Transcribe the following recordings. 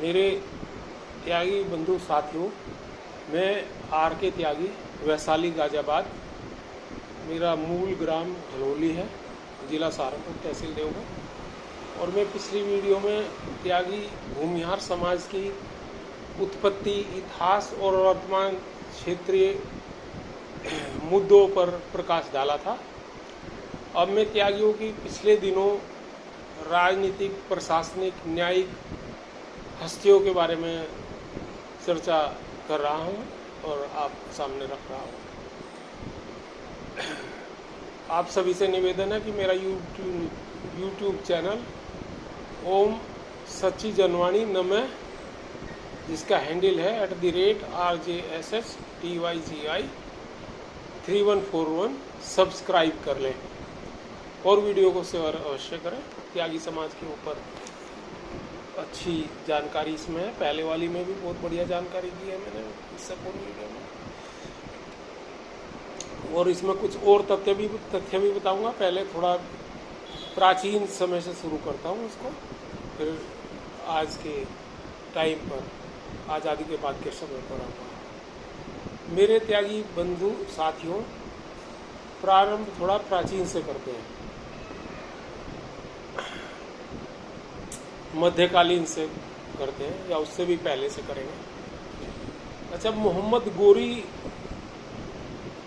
मेरे त्यागी बंधु साथियों, मैं आर के त्यागी, वैशाली गाजियाबाद। मेरा मूल ग्राम हलोली है, जिला सहारनपुर, तहसील देवघर। और मैं पिछली वीडियो में त्यागी भूमिहार समाज की उत्पत्ति, इतिहास और वर्तमान क्षेत्रीय मुद्दों पर प्रकाश डाला था। अब मैं त्यागियों की पिछले दिनों राजनीतिक, प्रशासनिक, न्यायिक हस्तियों के बारे में चर्चा कर रहा हूं और आप सामने रख रहा हूं। आप सभी से निवेदन है कि मेरा यूट्यूब चैनल ओम सच्ची जनवाणी नमः, जिसका हैंडल है @RJSSTYGI3141, सब्सक्राइब कर लें और वीडियो को शेयर अवश्य करें। त्यागी समाज के ऊपर अच्छी जानकारी इसमें है। पहले वाली में भी बहुत बढ़िया जानकारी दी है मैंने इससे पूर्व वीडियो में, और इसमें कुछ और तथ्य भी बताऊंगा। पहले थोड़ा प्राचीन समय से शुरू करता हूं इसको, फिर आज के टाइम पर, आज़ादी के बाद के समय पर आऊँगा। मेरे त्यागी बंधु साथियों, प्रारंभ थोड़ा प्राचीन से करते हैं, मध्यकालीन से करते हैं या उससे भी पहले से करेंगे। अच्छा, मोहम्मद गोरी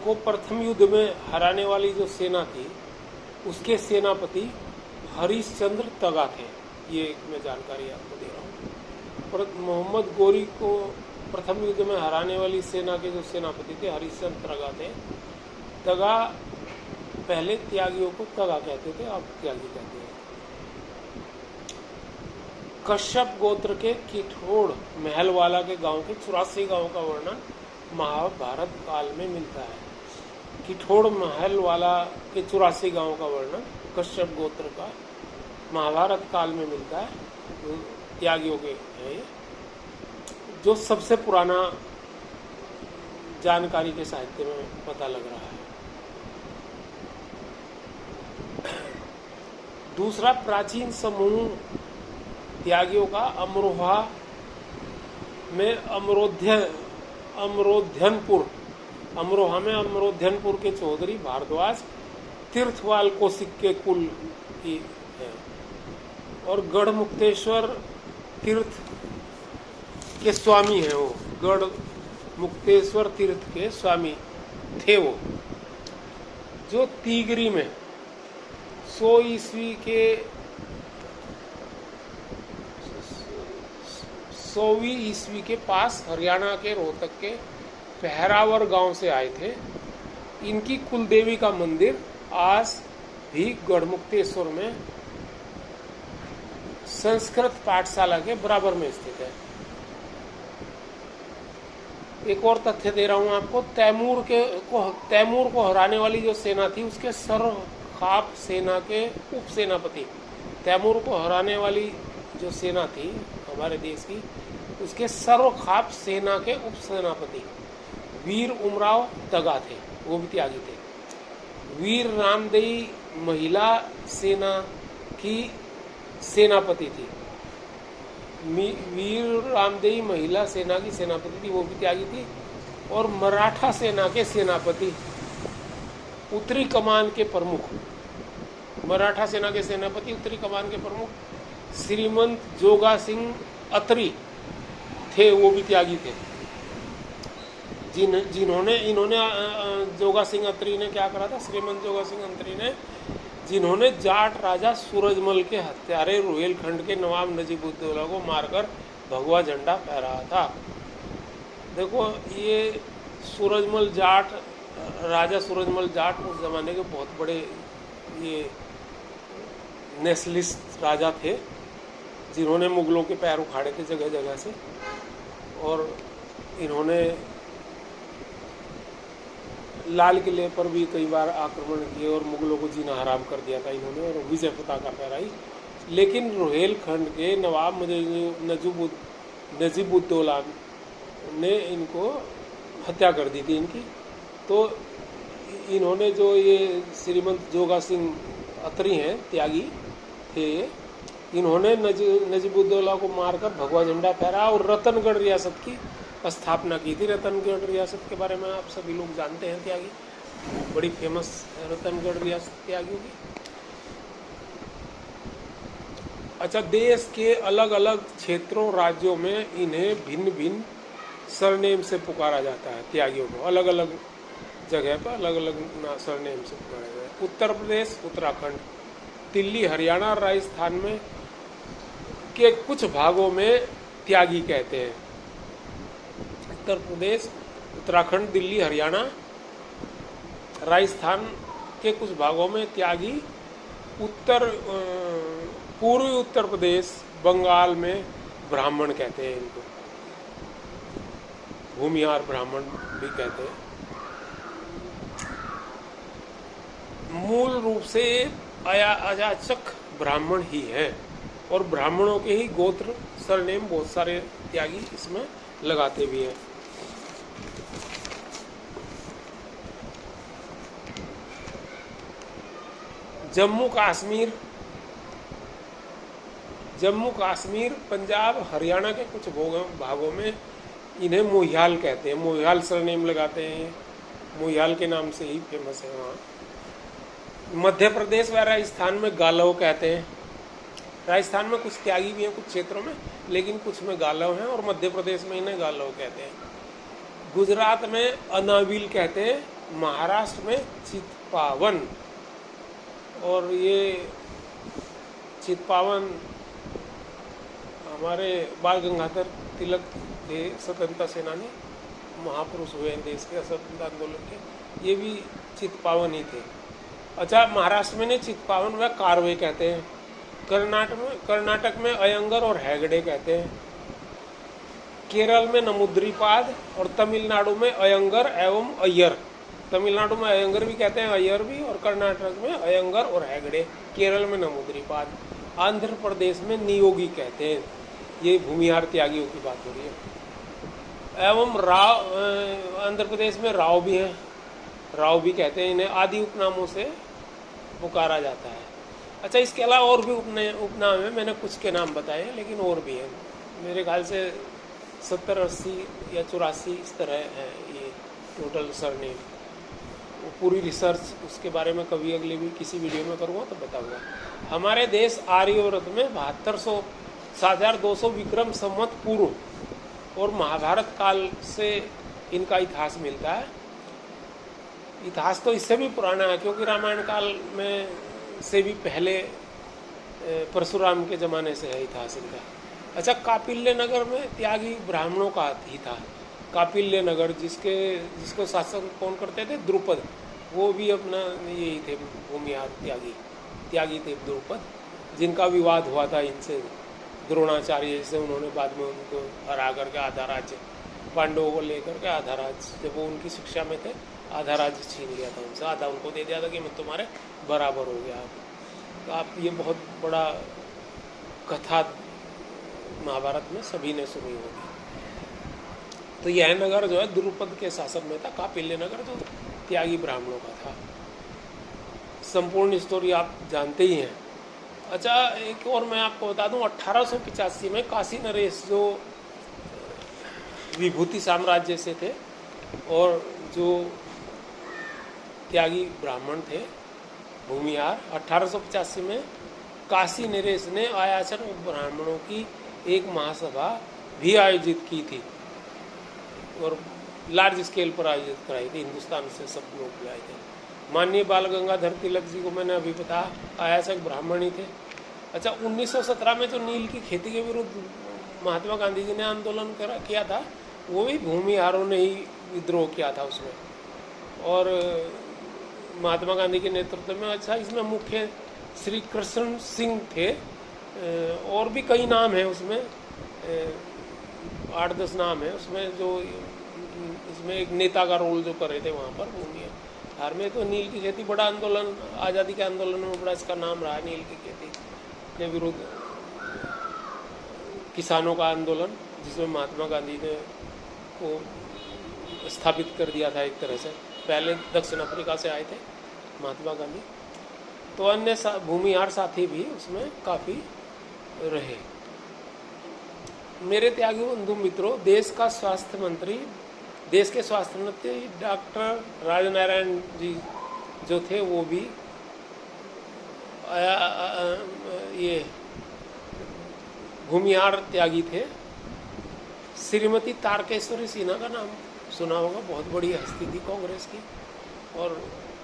को प्रथम युद्ध में हराने वाली जो सेना थी, उसके सेनापति हरिश्चंद्र तगा थे। ये मैं जानकारी आपको दे रहा हूँ। मोहम्मद गोरी को प्रथम युद्ध में हराने वाली सेना के जो सेनापति थे हरिश्चंद्र तगा थे। तगा पहले त्यागियों को तगा कहते थे, अब त्यागी कहते हैं। कश्यप गोत्र के किठोड़ महलवाला के गांव के 84 गांव का वर्णन महाभारत काल में मिलता है। किठोड़ महलवाला के 84 गांव का वर्णन कश्यप गोत्र का महाभारत काल में मिलता है। त्यागियों के है ये, जो सबसे पुराना जानकारी के साहित्य में पता लग रहा है। दूसरा प्राचीन समूह त्यागियों का अमरोहा में अमरोध्यनपुर के चौधरी भारद्वाज तीर्थवाल कौशिक के कुल की है, और गढ़मुक्तेश्वर तीर्थ के स्वामी हैं वो। गढ़मुक्तेश्वर तीर्थ के स्वामी थे वो, जो तीगरी में 100 ईस्वी के 100वीं ईस्वी के पास हरियाणा के रोहतक के पहरावर गांव से आए थे। इनकी कुलदेवी का मंदिर आज भी गढ़मुक्तेश्वर में संस्कृत पाठशाला के बराबर में स्थित है। एक और तथ्य दे रहा हूं आपको। तैमूर को हराने वाली जो सेना थी, उसके सरखाप सेना के उप सेनापति, तैमूर को हराने वाली जो सेना थी हमारे देश की, उसके सरखाप सेना के उप सेनापति वीर उमराव तगा थे, वो भी त्यागी थे। वीर रामदेई महिला सेना की सेनापति थी, वीर रामदेई महिला सेना की सेनापति थी, वो भी त्यागी थी। और मराठा सेना के सेनापति, उत्तरी कमान के प्रमुख, मराठा सेना के सेनापति, उत्तरी कमान के प्रमुख श्रीमंत जोगा सिंह अत्री थे, वो भी त्यागी थे। इन्होंने जोगा सिंह अत्री ने क्या करा था? श्रीमंत जोगा सिंह अत्री ने, जिन्होंने जाट राजा सूरजमल के हत्यारे रुहेलखंड के नवाब नजीबुद्दौला को मारकर भगवा झंडा फहराया था। देखो, ये सूरजमल जाट, राजा सूरजमल जाट उस जमाने के बहुत बड़े ये नेशनलिस्ट राजा थे, जिन्होंने मुगलों के पैर उखाड़े थे जगह जगह से। और इन्होंने लाल किले पर भी कई बार आक्रमण किए और मुगलों को जीना हराम कर दिया था इन्होंने, और विजय पताका फहराई। लेकिन रुहेलखंड के नवाब नजीबुद्दौला ने इनको हत्या कर दी थी इनकी। तो इन्होंने, जो ये श्रीमंत जोगा सिंह अत्री हैं, त्यागी थे, इन्होंने नजीबुद्दौला को मारकर भगवा झंडा फहराया और रतनगढ़ रियासत की स्थापना की थी। रतनगढ़ रियासत के बारे में आप सभी लोग जानते हैं, त्यागी बड़ी फेमस रतनगढ़ रियासत त्यागियों की। अच्छा, देश के अलग अलग क्षेत्रों राज्यों में इन्हें भिन्न भिन्न सरनेम से पुकारा जाता है। त्यागियों को अलग अलग जगह पर अलग अलग सरनेम से पुकारा जाता है। उत्तर प्रदेश, उत्तराखंड, दिल्ली, हरियाणा और राजस्थान में के कुछ भागों में त्यागी कहते हैं। उत्तर प्रदेश, उत्तराखंड, दिल्ली, हरियाणा, राजस्थान के कुछ भागों में त्यागी, पूर्वी उत्तर प्रदेश, बंगाल में ब्राह्मण कहते हैं इनको, भूमिहार ब्राह्मण भी कहते हैं। मूल रूप से अयाचक ब्राह्मण ही है और ब्राह्मणों के ही गोत्र सरनेम बहुत सारे त्यागी इसमें लगाते भी हैं। जम्मू कश्मीर, पंजाब, हरियाणा के कुछ भागों में इन्हें मोहियाल कहते हैं। मोहियाल सरनेम लगाते हैं, मोहियाल के नाम से ही फेमस है वहाँ। मध्य प्रदेश व राजस्थान में गालव कहते हैं। राजस्थान में कुछ त्यागी भी हैं कुछ क्षेत्रों में, लेकिन कुछ में गालव हैं और मध्य प्रदेश में इन्हें गालव कहते हैं। गुजरात में अनाविल कहते हैं, महाराष्ट्र में चितपावन, और ये चितपावन हमारे बाल गंगाधर तिलक थे, स्वतंत्रता सेनानी, महापुरुष हुए हैं देश के स्वतंत्रता आंदोलन के, ये भी चितपावन ही थे। अच्छा, महाराष्ट्र में चितपावन व कारवे कहते हैं। कर्नाटक में अयंगर और हैगड़े कहते हैं। केरल में नमुद्रीपाद और तमिलनाडु में अयंगर एवं अय्यर। तमिलनाडु में अयंगर भी कहते हैं, अय्यर भी, और कर्नाटक में अयंगर और हैगड़े, केरल में नमुद्रीपाद। आंध्र प्रदेश में नियोगी कहते हैं। ये भूमिहार त्यागियों की बात हो रही है। एवं राव, आंध्र प्रदेश में राव भी हैं, राव भी कहते हैं। इन्हें आदि उपनामों से पुकारा जाता है। अच्छा, इसके अलावा और भी उपनाम है, मैंने कुछ के नाम बताए हैं, लेकिन और भी हैं। मेरे ख्याल से 70, 80 या 84 इस तरह है ये टोटल सरनेम। पूरी रिसर्च उसके बारे में कभी अगले भी किसी वीडियो में करूँगा तो बताऊँगा। हमारे देश आर्यव्रत में 7200 विक्रम संवत पूर्व और महाभारत काल से इनका इतिहास मिलता है। इतिहास तो इससे भी पुराना है, क्योंकि रामायण काल में से भी पहले परशुराम के ज़माने से है इतिहास इनका। अच्छा, कापिल्य नगर में त्यागी ब्राह्मणों का ही था। कापिल्य नगर जिसको शासन कौन करते थे, द्रुपद, वो भी अपना यही थे भूमिहार त्यागी थे द्रुपद, जिनका विवाद हुआ था इनसे द्रोणाचार्य से। उन्होंने बाद में उनको हरा करके आधा राज्य, पांडवों को लेकर के आधा राज्य, जब वो उनकी शिक्षा में थे, आधा राज्य छीन लिया था उनसे, आधा उनको दे दिया था कि मैं तुम्हारे बराबर हो गया। तो आप ये बहुत बड़ा कथा महाभारत में सभी ने सुनी होगी। तो यह नगर जो है द्रुपद के शासन में था, कापिल्य नगर, जो त्यागी ब्राह्मणों का था। संपूर्ण स्टोरी आप जानते ही हैं। अच्छा, एक और मैं आपको बता दूं, 1885 में काशी नरेश जो विभूति साम्राज्य से थे और जो त्यागी ब्राह्मण थे भूमिहार, 1885 में काशी नरेश ने आयाचक ब्राह्मणों की एक महासभा भी आयोजित की थी और लार्ज स्केल पर आयोजित कराई थी। हिंदुस्तान से सब लोग आए थे। माननीय बाल गंगाधर तिलक जी को मैंने अभी बताया, आयाचक ब्राह्मण ही थे। अच्छा, 1917 में जो नील की खेती के विरुद्ध महात्मा गांधी जी ने आंदोलन किया था, वो भी भूमिहारों ने ही विद्रोह किया था उसमें, और महात्मा गांधी के नेतृत्व में। अच्छा, इसमें मुख्य श्री कृष्ण सिंह थे, और भी कई नाम हैं उसमें, 8-10 नाम है उसमें, जो इसमें एक नेता का रोल जो कर रहे थे वहाँ पर भूमिहार में। तो नील की खेती बड़ा आंदोलन, आज़ादी के आंदोलन में बड़ा इसका नाम रहा, नील की खेती के विरुद्ध किसानों का आंदोलन, जिसमें महात्मा गांधी ने को स्थापित कर दिया था एक तरह से। पहले दक्षिण अफ्रीका से आए थे महात्मा गांधी। तो अन्य भूमिहार साथी भी उसमें काफ़ी रहे। मेरे त्यागी बंधु मित्रों, देश के स्वास्थ्य मंत्री डॉक्टर राजनारायण जी जो थे वो भी ये भूमिहार त्यागी थे। श्रीमती तारकेश्वरी सिन्हा का नाम सुना होगा, बहुत बड़ी हस्ती थी कांग्रेस की और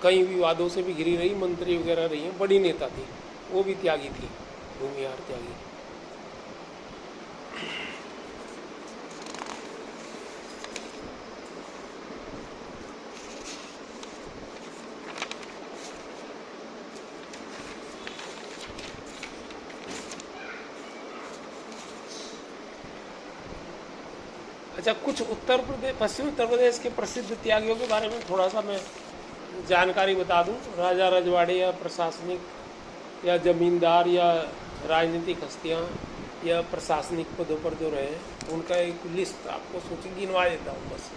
कई विवादों से भी घिरी रही, मंत्री वगैरह रही हैं, बड़ी नेता थी, वो भी त्यागी थी, भूमिहार त्यागी। अच्छा, कुछ पश्चिमी उत्तर प्रदेश के प्रसिद्ध त्यागियों के बारे में थोड़ा सा मैं जानकारी बता दूं। राजा रजवाड़े या प्रशासनिक या जमींदार या राजनीतिक हस्तियां या प्रशासनिक पदों पर जो रहे, उनका एक लिस्ट आपको सूची गिनवा देता हूँ, बस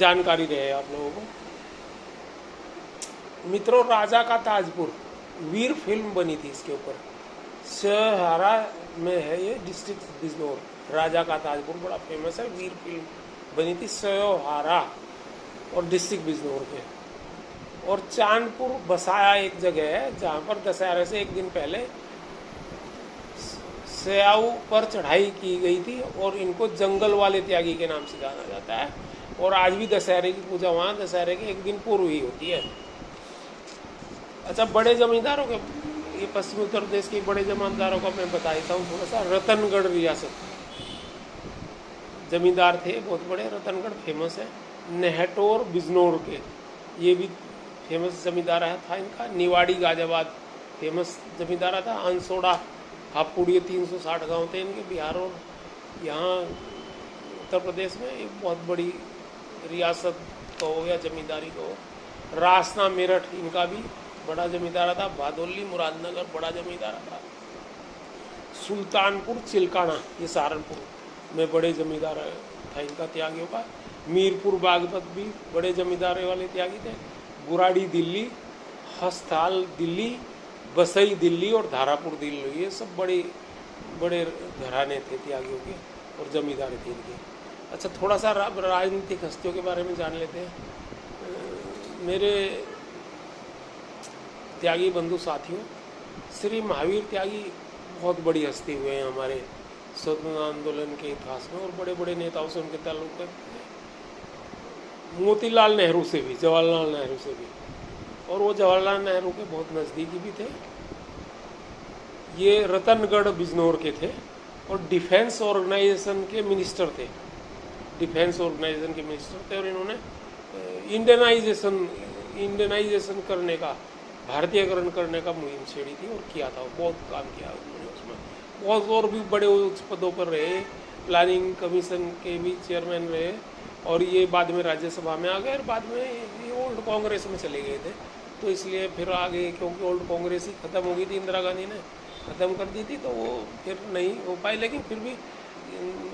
जानकारी रहे आप लोगों को। मित्रों, राजा का ताजपुर वीर फिल्म बनी थी इसके ऊपर, सहारा में है ये, डिस्ट्रिक्ट बिजनौर। राजा का ताजपुर बड़ा फेमस है, वीर फिल्म बनी थी सहारा और डिस्ट्रिक्ट बिजनौर के। और चांदपुर बसाया एक जगह है जहाँ पर दशहरे से एक दिन पहले स्याऊ पर चढ़ाई की गई थी और इनको जंगल वाले त्यागी के नाम से जाना जाता है। और आज भी दशहरे की पूजा वहाँ दशहरे के एक दिन पूर्व ही होती है। अच्छा, बड़े जमींदारों के, ये पश्चिमी उत्तर प्रदेश के बड़े जमींदारों का मैं बता देता हूँ थोड़ा सा। रतनगढ़ रियासत जमींदार थे बहुत बड़े, रतनगढ़ फेमस है। नेहटोर बिजनौर के, ये भी फेमस जमींदार था इनका। निवाड़ी गाजियाबाद फेमस जमींदार था। अंसोड़ा हापुड़, ये 360 गांव थे इनके बिहार और यहाँ उत्तर प्रदेश में। एक बहुत बड़ी रियासत कहो या जमींदारी कहो। रासना मेरठ इनका भी बड़ा जमींदार था। भादोली मुरादनगर बड़ा जमींदार था। सुल्तानपुर चिलकाना ये सहारनपुर में बड़े जमींदार था इनका त्यागियों का। मीरपुर बागपत भी बड़े जमींदार वाले त्यागी थे। बुराड़ी दिल्ली, हस्ताल दिल्ली, बसई दिल्ली और धारापुर दिल्ली, ये सब बड़े बड़े घराने थे त्यागियों के और जमींदारी थी इनकी। अच्छा, थोड़ा सा राजनीतिक हस्तियों के बारे में जान लेते हैं। मेरे त्यागी बंधु साथियों, श्री महावीर त्यागी बहुत बड़ी हस्ती हुए हैं हमारे स्वतंत्रता आंदोलन के इतिहास में और बड़े बड़े नेताओं से उनके ताल्लुक है। मोतीलाल नेहरू से भी, जवाहरलाल नेहरू से भी, और वो जवाहरलाल नेहरू के बहुत नज़दीकी भी थे। ये रतनगढ़ बिजनौर के थे और डिफेंस ऑर्गेनाइजेशन के मिनिस्टर थे। डिफेंस ऑर्गेनाइजेशन के मिनिस्टर थे और इन्होंने इंडियनाइजेशन करने का, भारतीयकरण करने का मुहिम छेड़ी थी और किया था, बहुत काम किया उन्होंने उसमें। बहुत और भी बड़े उच्च पदों पर रहे, प्लानिंग कमीशन के भी चेयरमैन रहे और ये बाद में राज्यसभा में आ गए और बाद में ये ओल्ड कांग्रेस में चले गए थे। तो इसलिए फिर आ गए, क्योंकि ओल्ड कांग्रेस ही ख़त्म हो गई थी, इंदिरा गांधी ने ख़त्म कर दी थी, तो वो फिर नहीं हो पाए। लेकिन फिर भी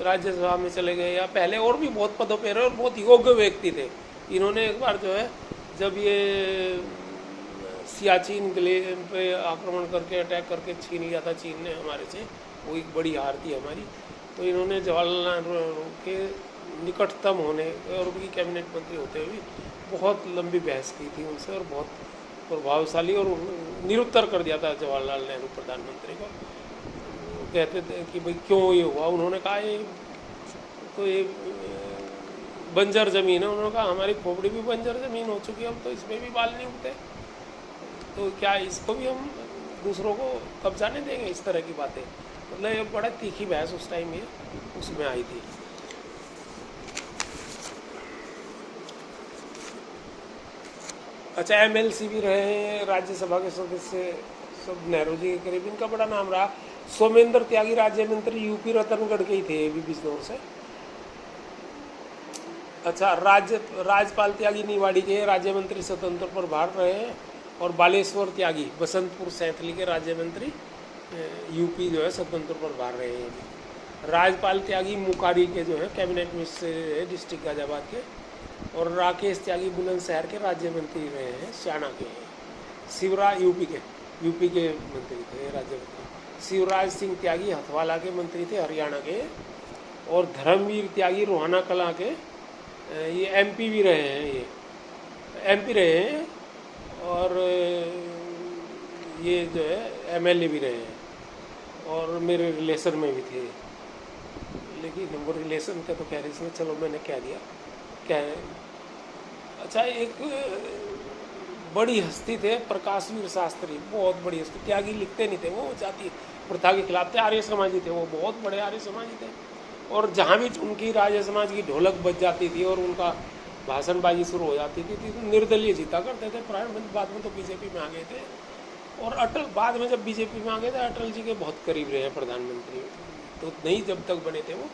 राज्यसभा में चले गए या पहले और भी बहुत पदों पर रहे और बहुत योग्य व्यक्ति थे। इन्होंने एक बार जो है, जब ये सियाचिन ग्लेशियर पे आक्रमण करके, अटैक करके छीन लिया था चीन ने हमारे से, वो एक बड़ी हार थी हमारी। तो इन्होंने जवाहरलाल नेहरू के निकटतम होने और उनकी कैबिनेट मंत्री होते हुए बहुत लंबी बहस की थी उनसे और बहुत प्रभावशाली और निरुत्तर कर दिया था जवाहरलाल नेहरू प्रधानमंत्री को। कहते थे कि भाई क्यों ये हुआ, उन्होंने कहा ये तो ये बंजर ज़मीन है। उन्होंने कहा हमारी खोपड़ी भी बंजर ज़मीन हो चुकी है, हम तो इसमें भी बाल नहीं उगते, तो क्या इसको भी हम दूसरों को कब्जा नहीं देंगे, इस तरह की बातें। मतलब ये बड़ा तीखी बहस उस टाइम ये उसमें आई थी। अच्छा, एमएलसी भी रहे हैं, राज्यसभा के सदस्य सब नेहरू जी के करीब। इनका बड़ा नाम रहा। सोमेंद्र त्यागी राज्य मंत्री यूपी रतनगढ़ के ही थे, ये भी बिजनौर से। अच्छा, राजपाल त्यागी निवाड़ी के राज्य मंत्री स्वतंत्र प्रभार रहे हैं। और बालेश्वर त्यागी बसंतपुर सैंथली के राज्य मंत्री यूपी जो है स्वतंत्र प्रभार रहे हैं। राजपाल त्यागी मुकारी के जो है कैबिनेट मिनिस्टर डिस्ट्रिक्ट गाजियाबाद के। और राकेश त्यागी बुलंदशहर के राज्य मंत्री रहे हैं, स्याना के। शिवरा यूपी के मंत्री थे, राज्य मंत्री। शिवराज सिंह त्यागी हथवाला के मंत्री थे हरियाणा के, और धर्मवीर त्यागी रोहाना कला के, ये एमपी भी रहे हैं, ये एमपी रहे हैं, और ये जो है एमएलए भी रहे हैं, और मेरे रिलेशन में भी थे। लेकिन वो रिलेशन का तो कह रही इसमें, चलो मैंने कह दिया क्या है। अच्छा, एक बड़ी हस्ती थे प्रकाशवीर शास्त्री, बहुत बड़ी हस्ती, त्यागी लिखते नहीं थे, वो जाति प्रथा के खिलाफ थे, आर्य समाजी थे, वो बहुत बड़े आर्य समाजी थे। और जहाँ भी उनकी राजा समाज की ढोलक बज जाती थी और उनका भाषणबाजी शुरू हो जाती थी तो निर्दलीय जीता करते थे। बाद में तो बीजेपी में आ गए थे, और अटल बाद में जब बीजेपी में आ गए थे अटल जी के बहुत करीब रहे प्रधानमंत्री, तो नहीं जब तक बने थे वो।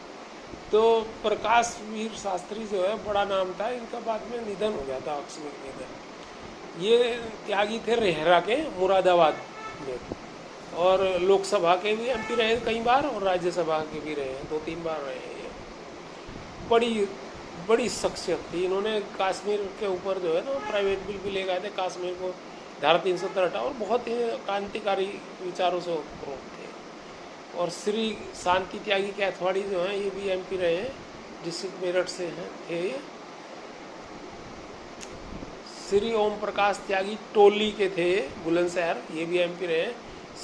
तो प्रकाशवीर शास्त्री जो है बड़ा नाम था इनका, बाद में निधन हो गया था, आकस्मिक निधन। ये त्यागी थे रेहरा के, मुरादाबाद में, और लोकसभा के भी एमपी रहे कई बार, और राज्यसभा के भी रहे, 2-3 बार रहे हैं। बड़ी बड़ी शख्सियत थी। इन्होंने कश्मीर के ऊपर जो है ना प्राइवेट बिल भी ले गए थे, कश्मीर को धारा 370 हटा, और बहुत ही क्रांतिकारी विचारों से उपरोक्त थे। और श्री शांति त्यागी के अथवाड़ी जो हैं ये भी एमपी रहे हैं, डिस्ट्रिक्ट मेरठ से हैं थे ये। श्री ओम प्रकाश त्यागी टोली के थे बुलंदशहर, ये भी एमपी रहे हैं।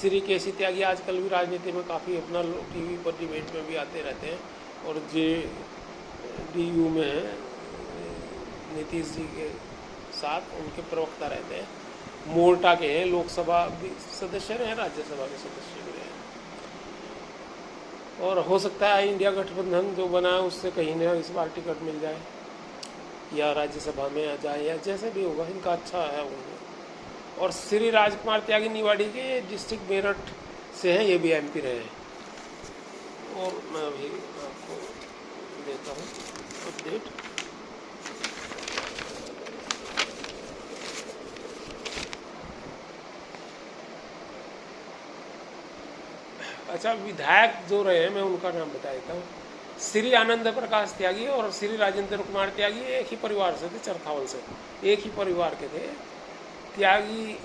श्री केसी त्यागी आजकल भी राजनीति में काफ़ी अपना टीवी पर डिबेट में भी आते रहते हैं, और JDU में हैं नीतीश जी के साथ, उनके प्रवक्ता रहते हैं। मोर्टा के हैं, लोकसभा भी सदस्य रहे, राज्यसभा के सदस्य भी रहे। और हो सकता है इंडिया गठबंधन जो बना है उससे कहीं ना इस बार टिकट मिल जाए, या राज्यसभा में आ जाए, या जैसे भी होगा, इनका अच्छा है उनमें। और श्री राजकुमार त्यागी निवाड़ी के डिस्ट्रिक्ट मेरठ से हैं, ये भी एमपी रहे हैं। और मैं अभी आपको देता हूँ अपडेट। अच्छा, विधायक जो रहे हैं मैं उनका नाम बता देता हूँ। श्री आनंद प्रकाश त्यागी और श्री राजेंद्र कुमार त्यागी एक ही परिवार से थे, चरथावल से, एक ही परिवार के थे। त्यागी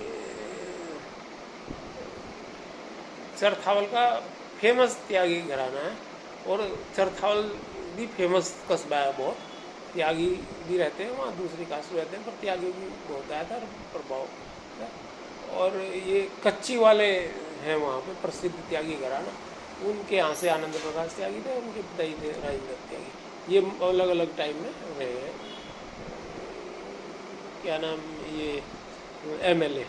चरथावल का फेमस त्यागी घराना है, और चरथावल भी फेमस कस्बा है बहुत। त्यागी भी रहते हैं वहाँ, दूसरी कास्ट रहते हैं, पर त्यागी भी बहुत आया था प्रभाव। और ये कच्ची वाले हैं वहाँ पे प्रसिद्ध त्यागी घराना, उनके यहाँ से आनंद प्रकाश त्यागी थे, उनके पिताजी थे राजेंद्र त्यागी। ये अलग अलग टाइम में रहे हैं। क्या नाम, ये एमएलए।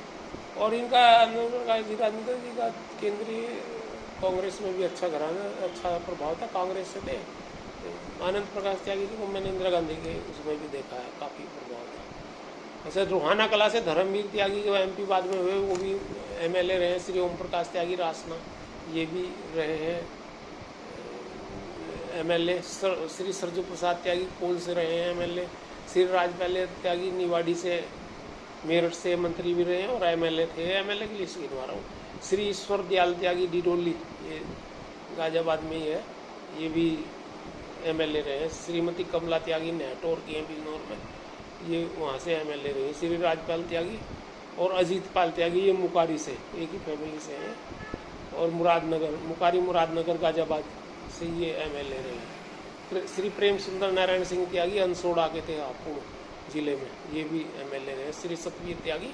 और इनका राजेंद्र जी का केंद्रीय कांग्रेस में भी अच्छा घराना, अच्छा प्रभाव था, कांग्रेस से थे। आनंद प्रकाश त्यागी जी को मैंने इंदिरा गांधी के उसमें भी देखा है, काफ़ी प्रभाव था। ऐसे रोहाना कला से धर्मवीर त्यागी जो एमपी बाद में हुए वो भी एमएलए रहे हैं। श्री ओम प्रकाश त्यागी रासना, ये भी रहे हैं एमएलए। श्री सरजू प्रसाद त्यागी कोल से रहे हैं एमएलए। श्री राजपाल त्यागी निवाड़ी से, मेरठ से मंत्री भी रहे हैं और एमएलए थे। एमएलए की लिस्ट गिनवा रहा हूँ। श्री ईश्वर दयाल त्यागी डिडोली, ये गाजियाबाद में ही है, ये भी एमएलए रहे हैं। श्रीमती कमला त्यागी नेहटोर की हैं बिजनौर में, ये वहाँ से एमएलए रहे। श्री राजपाल त्यागी और अजीत पाल त्यागी ये मुकारी से, एक ही फैमिली से हैं। और मुरादनगर गाजियाबाद से ये एमएलए रहे। श्री प्रेम सुंदर नारायण सिंह त्यागी अंसोड़ा के थे, हापुड़ जिले में, ये भी एमएलए रहे। श्री सतवीर त्यागी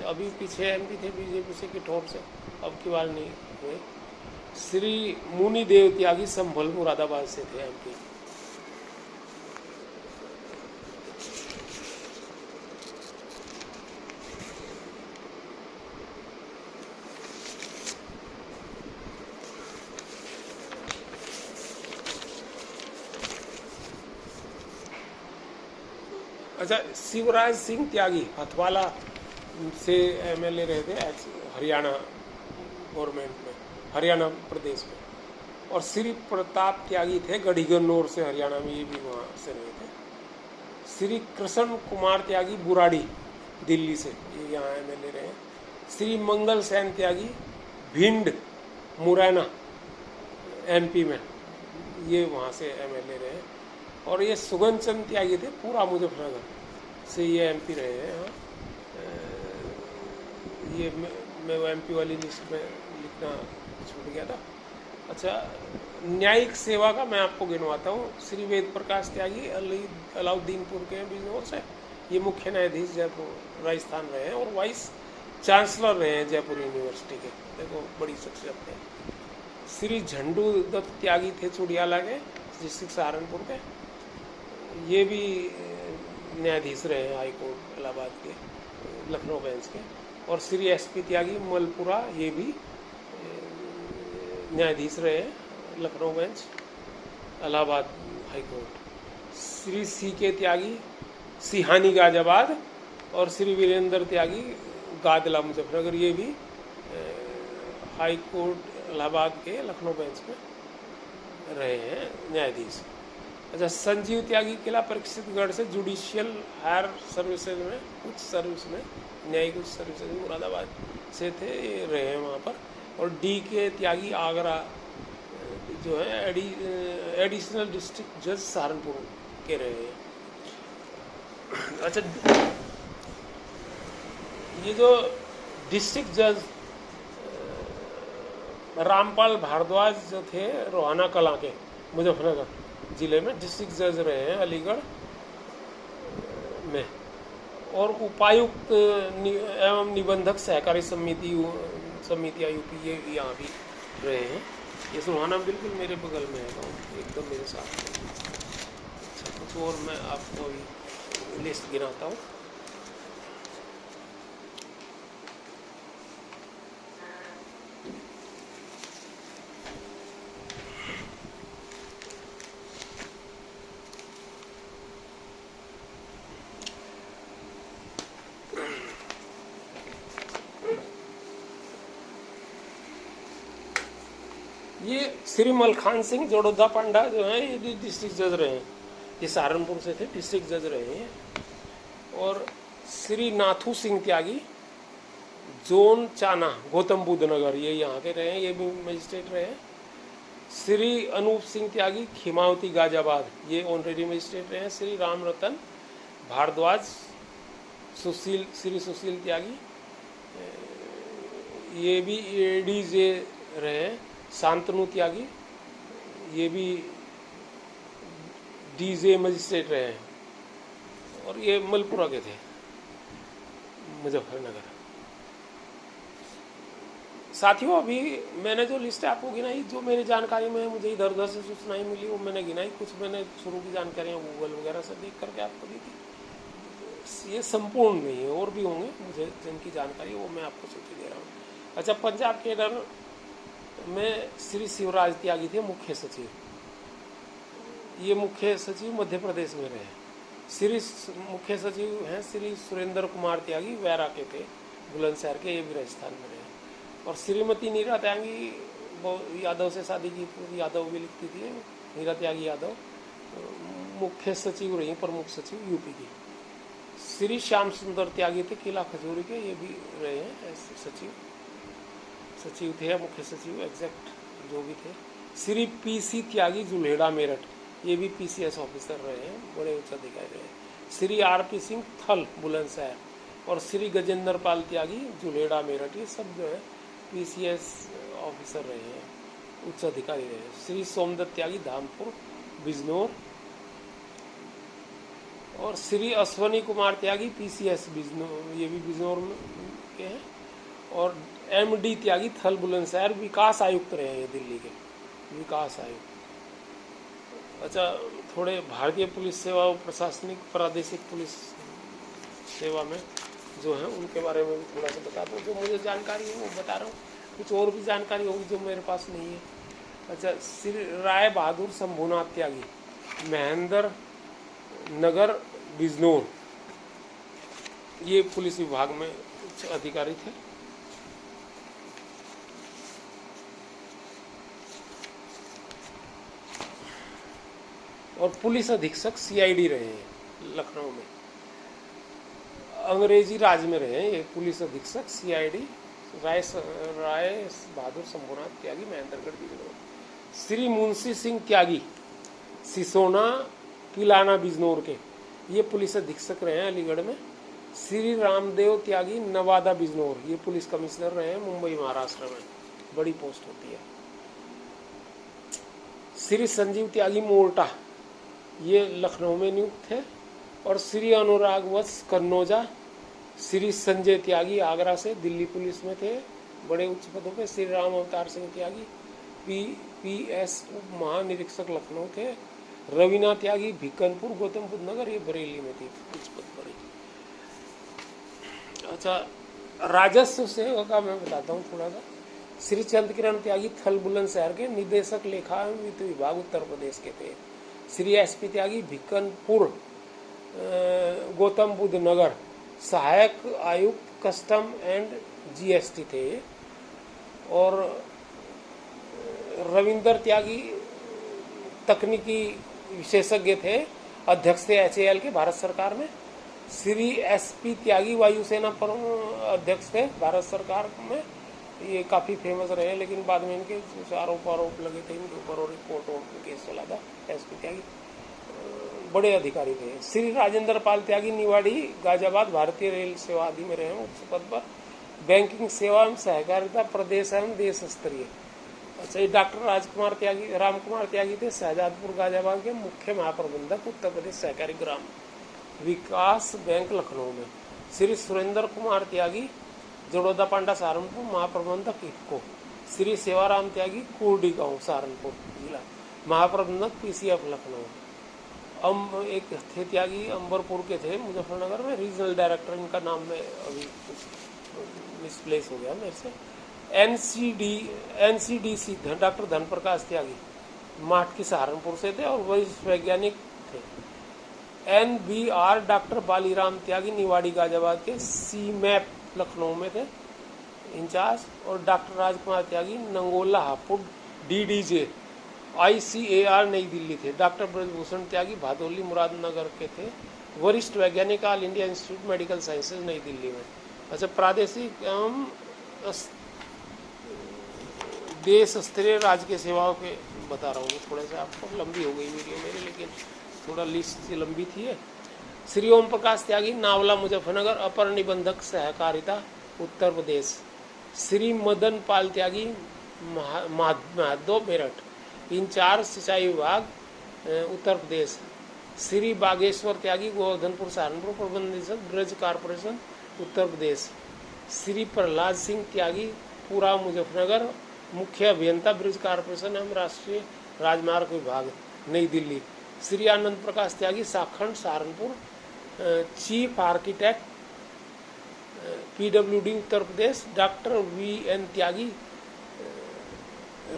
अभी पीछे एमपी थे बीजेपी से, किठौर से, अब की बार नहीं हुए। श्री मुनि देव त्यागी संभल मुरादाबाद से थे एमपी। अच्छा, शिवराज सिंह त्यागी हथवाला से एमएलए रहे थे हरियाणा गवर्नमेंट में, हरियाणा प्रदेश में। और श्री प्रताप त्यागी थे गढ़ीगन्नौर से, हरियाणा में, ये भी वहाँ से रहे थे। श्री कृष्ण कुमार त्यागी बुराड़ी दिल्ली से, ये यहाँ एमएलए रहे। श्री मंगल सेन त्यागी भिंड मुरैना एमपी में, ये वहाँ से एमएलए रहे। और ये सुगन चंद त्यागी थे पूरा मुजफ्फरनगर से, ये एमपी रहे हैं। ये मैं एमपी वाली लिस्ट में लिखना छूट गया था। अच्छा, न्यायिक सेवा का मैं आपको गिनवाता हूँ। श्री वेद प्रकाश त्यागी अलाउद्दीनपुर के बिजनौर से, ये मुख्य न्यायाधीश जयपुर राजस्थान रहे हैं और वाइस चांसलर रहे हैं जयपुर यूनिवर्सिटी के। देखो बड़ी शख्सियत है। श्री झंडू दत्त त्यागी थे चुडियाला के, डिस्ट्रिक्ट सहारनपुर के, ये भी न्यायाधीश रहे हैं हाई कोर्ट इलाहाबाद के, लखनऊ बेंच के। और श्री एसपी त्यागी मलपुरा, ये भी न्यायाधीश रहे हैं Lucknow bench, Allahabad high court. Shri C K Tyagi Sihani Ghaziabad और श्री वीरेंद्र त्यागी गादला मुजफ्फरनगर, ये भी हाई कोर्ट इलाहाबाद के लखनऊ बेंच में रहे हैं न्यायाधीश। अच्छा, संजीव त्यागी किला परीक्षितगढ़ से जुडिशियल हायर सर्विसेज में, उच्च सर्विस में, न्यायिक उच्च सर्विसेज में मुरादाबाद से थे, ये रहे हैं वहाँ पर। और डी के त्यागी आगरा जो है एडिशनल डिस्ट्रिक्ट जज सहारनपुर के रहे हैं। अच्छा, ये जो डिस्ट्रिक्ट जज रामपाल भारद्वाज जो थे रोहाना कला के मुजफ्फरनगर जिले में डिस्ट्रिक्ट जज रहे हैं अलीगढ़ में। और उपायुक्त एवं निबंधक सहकारी समितियाँ यूपी, ये यहाँ भी रहे हैं। ये सुहाना बिल्कुल मेरे बगल में है गाँव, एकदम मेरे साथ में। अच्छा, कुछ और मैं आपको अभी लिस्ट गिनाता हूँ। ये श्री मलखान सिंह जोड़ोदा पांडा जो है, ये डिस्ट्रिक्ट जज रहे हैं, ये सहारनपुर से थे, डिस्ट्रिक्ट जज रहे हैं। और श्री नाथू सिंह त्यागी जोन चाना गौतम बुद्ध नगर, ये यहाँ के रहे हैं, ये भी मजिस्ट्रेट रहे हैं। श्री अनूप सिंह त्यागी खिमावती गाजियाबाद, ये ऑनरेरी मजिस्ट्रेट रहे हैं। श्री राम रतन भारद्वाज श्री सुशील त्यागी, ये भी एडीजे रहे हैं। शांतनु त्यागी, ये भी डीजे मजिस्ट्रेट रहे हैं और ये मलपुरा के थे मुजफ्फरनगर। साथियों, अभी मैंने जो लिस्ट आपको गिनाई, जो मेरी जानकारी में है, मुझे इधर उधर से सूचनाएं मिली, वो मैंने गिनाई। कुछ मैंने शुरू की जानकारियाँ गूगल वगैरह से देख करके आपको दी थी। ये संपूर्ण नहीं है, और भी होंगे मुझे जिनकी जानकारी है, वो मैं आपको सूची दे रहा हूँ। अच्छा, पंजाब केडर में श्री शिवराज त्यागी थे मुख्य सचिव, ये मुख्य सचिव मध्य प्रदेश में रहे। श्री मुख्य सचिव हैं श्री सुरेंद्र कुमार त्यागी, वैरा के थे, बुलंदशहर के, ये भी राजस्थान में रहे। और श्रीमती नीरा त्यागी यादव से शादी की, यादव भी लिखती थी, नीरा त्यागी यादव, मुख्य सचिव रही, प्रमुख सचिव यूपी की। श्री श्याम सुंदर त्यागी थे किला खजूरी के, ये भी रहे हैं सचिव थे या मुख्य सचिव, एग्जैक्ट जो भी थे। श्री पीसी त्यागी जुल्हेड़ा मेरठ, ये भी पीसीएस ऑफिसर रहे हैं, बड़े उच्च अधिकारी रहे हैं। श्री आरपी सिंह थल बुलंदशहर और श्री गजेंद्र पाल त्यागी जुल्हेड़ा मेरठ, ये सब जो है पीसीएस ऑफिसर रहे हैं, उच्च अधिकारी रहे हैं। श्री सोमदत्त त्यागी धामपुर बिजनौर और श्री अश्वनी कुमार त्यागी पीसीएस बिजनौर, ये भी बिजनौर के हैं। और एमडी त्यागी थल बुलंदशहर विकास आयुक्त रहे हैं, दिल्ली के विकास आयुक्त। अच्छा, थोड़े भारतीय पुलिस सेवा और प्रशासनिक प्रादेशिक पुलिस सेवा में जो है उनके बारे में भी थोड़ा सा बता दूँ। जो मुझे जानकारी है वो बता रहा हूँ, कुछ और भी जानकारी होगी जो मेरे पास नहीं है। अच्छा, श्री राय बहादुर शंभुनाथ त्यागी महेंद्र नगर बिजनौर, ये पुलिस विभाग में उच्च अधिकारी थे। और पुलिस अधीक्षक सीआईडी रहे हैं लखनऊ में, अंग्रेजी राज में रहे हैं ये पुलिस अधीक्षक सीआईडी राय बहादुर शंभुनाथ त्यागी महेंद्रगढ़ बिजनौर। श्री मुंशी सिंह त्यागी सिसोना पिलाना बिजनौर के, ये पुलिस अधीक्षक रहे हैं अलीगढ़ में। श्री रामदेव त्यागी नवादा बिजनौर, ये पुलिस कमिश्नर रहे हैं मुंबई महाराष्ट्र में, बड़ी पोस्ट होती है। श्री संजीव त्यागी मोर्टा, ये लखनऊ में नियुक्त थे। और श्री अनुराग वत्स कन्नौजा, श्री संजय त्यागी आगरा से दिल्ली पुलिस में थे, बड़े उच्च पदों पे। श्री राम अवतार सिंह त्यागी पीएस उप महानिरीक्षक लखनऊ थे। रवीना त्यागी भिकनपुर गौतम बुद्ध नगर, ये बरेली में थी, उच्च पद पर। अच्छा, राजस्व सेवा का मैं बताता हूँ थोड़ा सा। श्री चंद्र किरण त्यागी थल बुलंदशहर के निदेशक लेखा एवं वित्त विभाग उत्तर प्रदेश के थे। श्री एसपी त्यागी भिकनपुर गौतम बुद्ध नगर सहायक आयुक्त कस्टम एंड जीएसटी थे। और रविंदर त्यागी तकनीकी विशेषज्ञ थे, अध्यक्ष थे एचएएल के भारत सरकार में। श्री एसपी त्यागी वायुसेना अध्यक्ष थे भारत सरकार में, ये काफ़ी फेमस रहे, लेकिन बाद में इनके आरोप लगे थे इनके ऊपर और कोर्ट केस चला था। एसपी त्यागी बड़े अधिकारी थे। श्री राजेंद्र पाल त्यागी निवाड़ी गाजियाबाद भारतीय रेल सेवा आदि में रहे उच्च पद पर। बैंकिंग सेवा एवं सहकारिता प्रदेश एवं देश स्तरीय। अच्छा, ये डॉक्टर रामकुमार त्यागी थे, शहजादपुर गाजियाबाद के मुख्य महाप्रबंधक उत्तर प्रदेश सहकारी ग्राम विकास बैंक लखनऊ में। श्री सुरेंद्र कुमार त्यागी जड़ौदा पांडा सहारनपुर महाप्रबंधक इफको। श्री सेवाराम त्यागी कुर्डी गांव सहारनपुर जिला महाप्रबंधक पीसीएफ लखनऊ। एक थे त्यागी अंबरपुर के थे मुजफ्फरनगर में, रीजनल डायरेक्टर, इनका नाम में अभी मिसप्लेस हो गया मेरे से। एनसीडीसी डॉक्टर धनप्रकाश त्यागी माठ की सहारनपुर से थे और वरिष्ठ वैज्ञानिक थे। एनबीआर डॉक्टर बालीराम त्यागी निवाड़ी गाजियाबाद के सीमैप लखनऊ में थे इंचार्ज। और डॉक्टर राजकुमार त्यागी नंगोला हापुड़ डीडीजे आईसीएआर नई दिल्ली थे। डॉक्टर ब्रजभूषण त्यागी भादोली मुरादनगर के थे, वरिष्ठ वैज्ञानिक all India institute medical sciences नई दिल्ली में। अच्छा, प्रादेशिक एवं देश स्तरीय राजकीय सेवाओं के बता रहा हूँ, थोड़ा सा आपको लंबी हो गई वीडियो मेरी, लेकिन थोड़ा लिस्ट लंबी थी। श्री ओम प्रकाश त्यागी नावला मुजफ्फरनगर अपर निबंधक सहकारिता उत्तर प्रदेश। श्री मदन पाल त्यागी महादो मेरठ इंचार्ज सिंचाई विभाग उत्तर प्रदेश। श्री बागेश्वर त्यागी गोवर्धनपुर सहारनपुर प्रबंध निदेशक ब्रज कारपोरेशन उत्तर प्रदेश। श्री प्रहलाद सिंह त्यागी पूरा मुजफ्फरनगर मुख्य अभियंता ब्रिज कारपोरेशन एवं राष्ट्रीय राजमार्ग विभाग नई दिल्ली। श्री आनंद प्रकाश त्यागी साखंड Saharanpur chief architect PWD Uttar Pradesh. Doctor VN त्यागी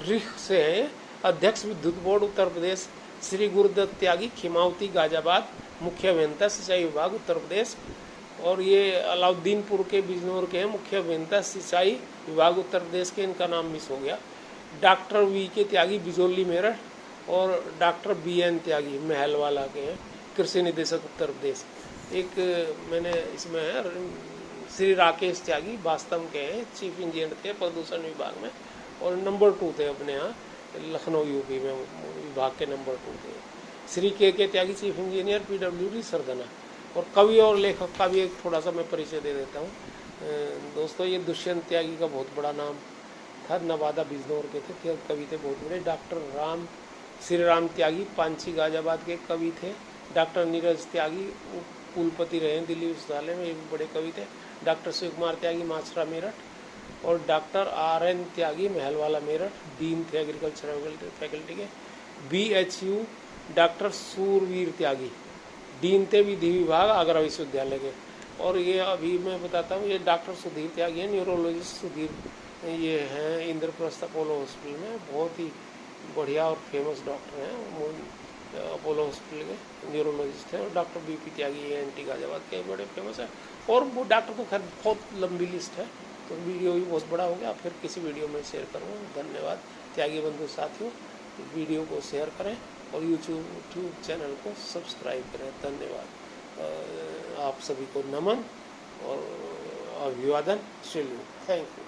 रिख से हैं, अध्यक्ष विद्युत बोर्ड उत्तर प्रदेश। श्री गुरुदत्त त्यागी खिमावती गाजियाबाद मुख्य अभियंता सिंचाई विभाग उत्तर प्रदेश। और ये अलाउद्दीनपुर के बिजनौर के हैं, मुख्य अभियंता सिंचाई विभाग उत्तर प्रदेश के, इनका नाम मिस हो गया। डॉक्टर वी के त्यागी बिजौली मेरठ और डॉक्टर बी एन त्यागी महलवाला के हैं, कृषि निदेशक उत्तर प्रदेश। एक मैंने इसमें है श्री राकेश त्यागी वास्तव के हैं, चीफ इंजीनियर थे प्रदूषण विभाग में और नंबर 2 थे अपने यहाँ लखनऊ यूपी में, विभाग के नंबर 2 थे। श्री के त्यागी चीफ इंजीनियर पीडब्ल्यूडी सरदना। और कवि और लेखक का भी एक थोड़ा सा मैं परिचय दे देता हूँ दोस्तों। ये दुष्यंत त्यागी का बहुत बड़ा नाम था, नवादा बिजनौर के थे, कवि थे बहुत बड़े। डॉक्टर श्री राम त्यागी पांची गाजियाबाद के कवि थे। डॉक्टर नीरज त्यागी कुलपति रहे दिल्ली विश्वविद्यालय में, ये भी बड़े कवि थे। डॉक्टर शिव कुमार त्यागी माछरा मेरठ और डॉक्टर आर.एन. त्यागी महलवाला मेरठ डीन थे एग्रीकल्चर फैकल्टी के। BHU डॉक्टर सूरवीर त्यागी डीन थे विधि विभाग आगरा विश्वविद्यालय के। और ये अभी मैं बताता हूँ, ये डॉक्टर सुधीर त्यागी हैं, न्यूरोलॉजिस्ट सुधीर, ये हैं इंद्रप्रस्थ अपोलो हॉस्पिटल में, बहुत ही बढ़िया और फेमस डॉक्टर हैं, अपोलो हॉस्पिटल के न्यूरोलॉजिस्ट हैं। और डॉक्टर BP त्यागी ANT गाजियाबाद के बड़े फेमस हैं। और वो डॉक्टर तो खैर बहुत लंबी लिस्ट है, तो वीडियो भी बहुत बड़ा हो गया, फिर किसी वीडियो में शेयर करूँगा। धन्यवाद त्यागी बंधु साथियों, वीडियो को शेयर करें और यूट्यूब चैनल को सब्सक्राइब करें। धन्यवाद, आप सभी को नमन और अभिवादन। Thank you.